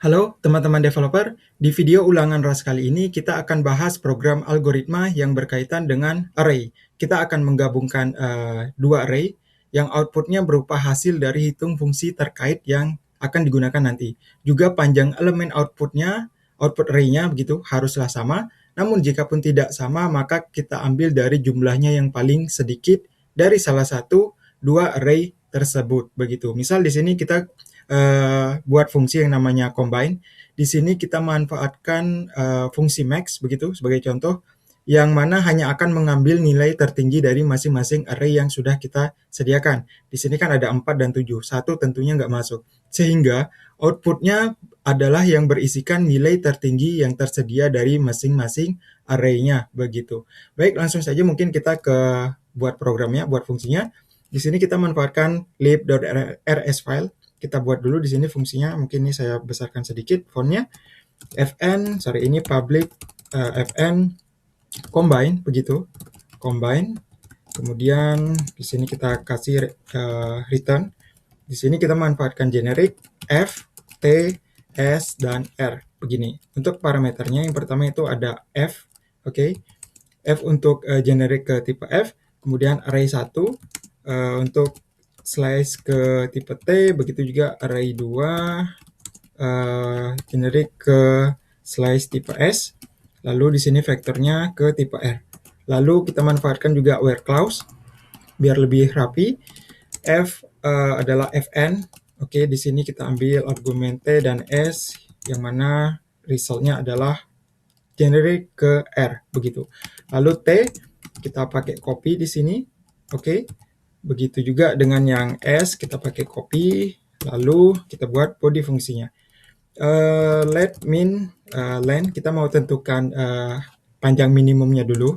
Halo teman-teman developer, di video ulangan RAS kali ini kita akan bahas program algoritma yang berkaitan dengan array. Kita akan menggabungkan dua array yang outputnya berupa hasil dari hitung fungsi terkait yang akan digunakan nanti. Juga panjang elemen outputnya, output array-nya begitu haruslah sama. Namun jika pun tidak sama, maka kita ambil dari jumlahnya yang paling sedikit dari salah satu dua array tersebut begitu. Misal di sini kita buat fungsi yang namanya combine. Di sini kita manfaatkan fungsi max begitu sebagai contoh, yang mana hanya akan mengambil nilai tertinggi dari masing-masing array yang sudah kita sediakan. Di sini kan ada 4 dan 7, satu tentunya nggak masuk. Sehingga outputnya adalah yang berisikan nilai tertinggi yang tersedia dari masing-masing array-nya begitu. Baik, langsung saja mungkin kita ke buat programnya, buat fungsinya. Di sini kita manfaatkan lib.rs file. Kita buat dulu di sini fungsinya, mungkin ini saya besarkan sedikit fontnya. Ini public fn combine begitu, combine. Kemudian di sini kita kasih return. Di sini kita manfaatkan generic f, t, s, dan r begini. Untuk parameternya yang pertama itu ada f, oke. F untuk generic ke tipe F, kemudian array 1 untuk slice ke tipe T, begitu juga array 2 generic ke slice tipe S, lalu di sini vektornya ke tipe R. Lalu kita manfaatkan juga where clause biar lebih rapi. F adalah fn. Oke, di sini kita ambil argumen T dan S yang mana resultnya adalah generic ke R begitu. Lalu T kita pakai copy di sini. Oke. Begitu juga dengan yang S kita pakai copy, lalu kita buat body fungsinya. Let min len kita mau tentukan panjang minimumnya dulu,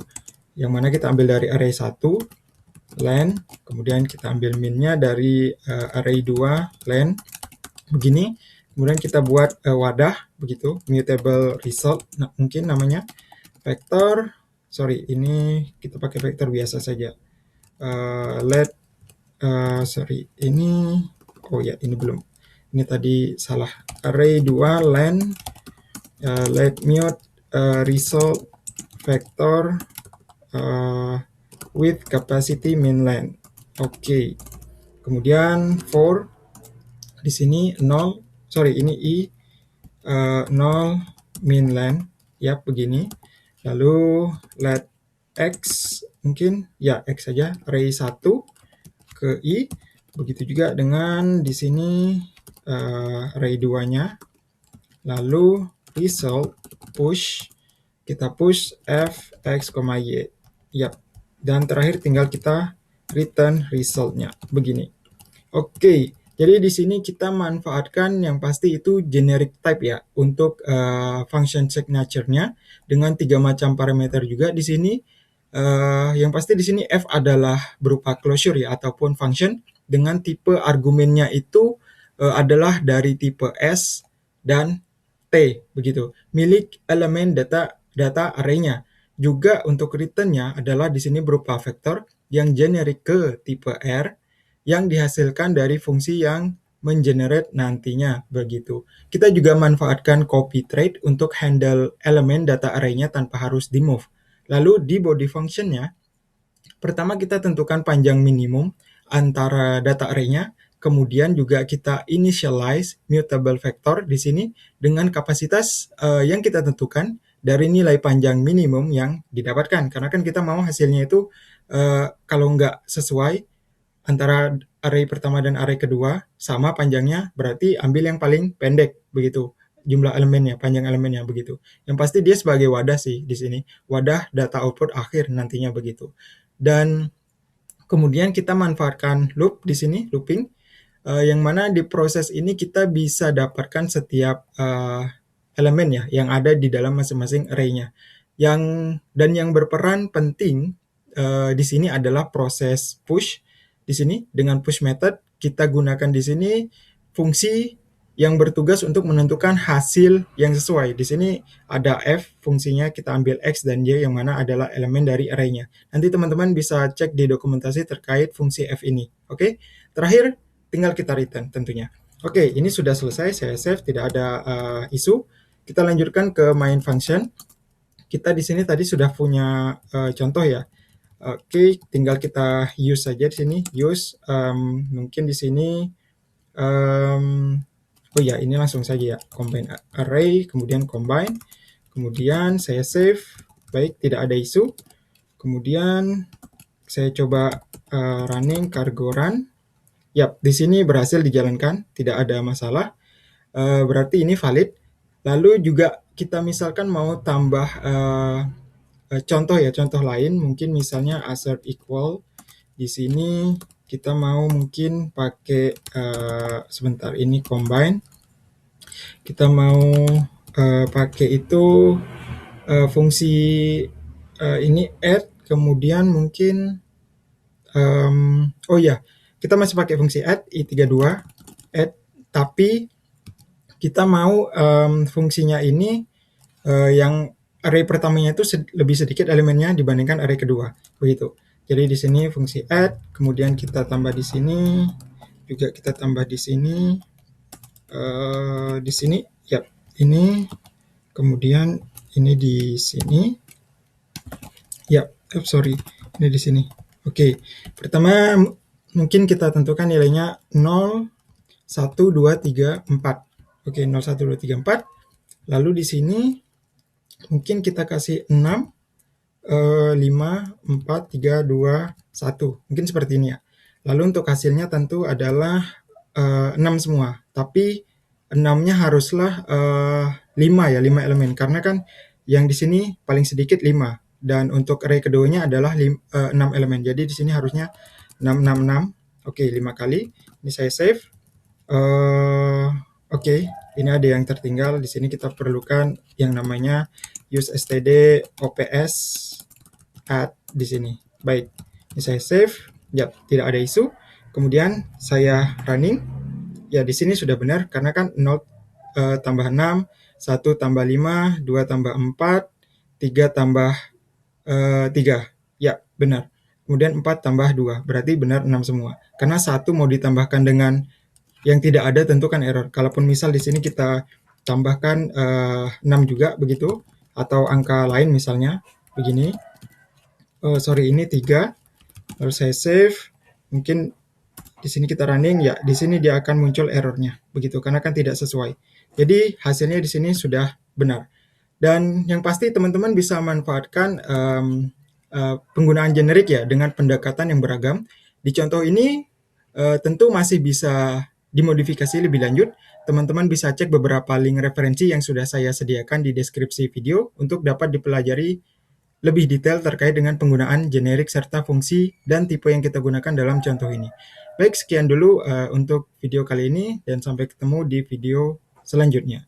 yang mana kita ambil dari array 1 len, kemudian kita ambil minnya dari array 2 len begini. Kemudian kita buat wadah begitu, mutable result mungkin namanya, vektor, ini kita pakai vektor biasa saja. Ini belum, ini tadi salah, array 2 len let mute result vector with capacity min len. Oke. Kemudian for di sini 0, ini i 0 min len ya begini. Lalu let x, mungkin ya x saja, array 1 ke i. Begitu juga dengan di sini array 2-nya. Lalu result push, kita push f x, y. Yap. Dan terakhir tinggal kita return resultnya begini. Oke, jadi di sini kita manfaatkan yang pasti itu generic type ya untuk function signature-nya dengan 3 macam parameter juga di sini. Yang pasti di sini f adalah berupa closure ya ataupun function dengan tipe argumennya itu adalah dari tipe S dan T begitu. Milik elemen data array-nya. Juga untuk return-nya adalah di sini berupa vektor yang generik ke tipe R yang dihasilkan dari fungsi yang mengenerate nantinya begitu. Kita juga manfaatkan copy trait untuk handle elemen data array-nya tanpa harus di move. Lalu di body function-nya, pertama kita tentukan panjang minimum antara data array-nya, kemudian juga kita initialize mutable vector di sini dengan kapasitas yang kita tentukan dari nilai panjang minimum yang didapatkan. Karena kan kita mau hasilnya itu kalau nggak sesuai antara array pertama dan array kedua sama panjangnya, berarti ambil yang paling pendek begitu jumlah elemennya, panjang elemennya begitu. Yang pasti dia sebagai wadah sih di sini, wadah data output akhir nantinya begitu. Dan kemudian kita manfaatkan loop di sini, looping, yang mana di proses ini kita bisa dapatkan setiap elemen ya yang ada di dalam masing-masing array-nya. Yang berperan penting di sini adalah proses push. Di sini dengan push method kita gunakan di sini fungsi yang bertugas untuk menentukan hasil yang sesuai. Di sini ada f, fungsinya kita ambil x dan y yang mana adalah elemen dari array-nya. Nanti teman-teman bisa cek di dokumentasi terkait fungsi f ini. Oke. Terakhir tinggal kita return tentunya. Oke, ini sudah selesai, saya save, tidak ada isu. Kita lanjutkan ke main function. Kita di sini tadi sudah punya contoh ya. Oke, tinggal kita use saja di sini. Use, mungkin di sini, oh ya, ini langsung saja ya. Combine array, kemudian combine. Kemudian saya save. Baik, tidak ada isu. Kemudian saya coba running cargo run. Yap, di sini berhasil dijalankan, tidak ada masalah. Berarti ini valid. Lalu juga kita misalkan mau tambah contoh ya, contoh lain, mungkin misalnya assert equal. Di sini kita mau mungkin pakai sebentar, ini combine. Kita mau pakai itu fungsi ini add, kemudian mungkin oh ya, kita masih pakai fungsi add i32 add, tapi kita mau fungsinya ini yang array pertamanya itu lebih sedikit elemennya dibandingkan array kedua, begitu. Jadi di sini fungsi add, kemudian kita tambah di sini, juga kita tambah di sini, ya, ini, kemudian ini di sini, ya, sorry, ini di sini. Oke, pertama mungkin kita tentukan nilainya 0, 1, 2, 3, 4. Oke, 0, 1, 2, 3, 4. Lalu di sini mungkin kita kasih 6, 5, 4, 3, 2, 1. Mungkin seperti ini ya. Lalu untuk hasilnya tentu adalah 6 semua. Tapi 6-nya haruslah 5 ya, 5 elemen. Karena kan yang di sini paling sedikit 5. Dan untuk array keduanya adalah 6 elemen. Jadi di sini harusnya 6, 6, 6. Oke, 5 kali. Ini saya save. Oke, ini ada yang tertinggal. Di sini kita perlukan yang namanya use std ops add di sini. Baik, ini saya save. Ya, tidak ada isu. Kemudian saya running. Ya, di sini sudah benar karena kan 0 tambah 6, 1 tambah 5, 2 tambah 4, 3 tambah 3. Ya, benar. Kemudian 4 tambah 2, berarti benar 6 semua. Karena 1 mau ditambahkan dengan yang tidak ada tentu kan error. Kalaupun misal di sini kita tambahkan 6 juga begitu, atau angka lain misalnya begini. Sorry, ini 3. Lalu saya save. Mungkin di sini kita running, ya di sini dia akan muncul errornya begitu karena kan tidak sesuai. Jadi hasilnya di sini sudah benar. Dan yang pasti teman-teman bisa manfaatkan penggunaan generik ya dengan pendekatan yang beragam. Di contoh ini tentu masih bisa dimodifikasi lebih lanjut. Teman-teman bisa cek beberapa link referensi yang sudah saya sediakan di deskripsi video untuk dapat dipelajari lebih detail terkait dengan penggunaan generik serta fungsi dan tipe yang kita gunakan dalam contoh ini. Baik, sekian dulu untuk video kali ini dan sampai ketemu di video selanjutnya.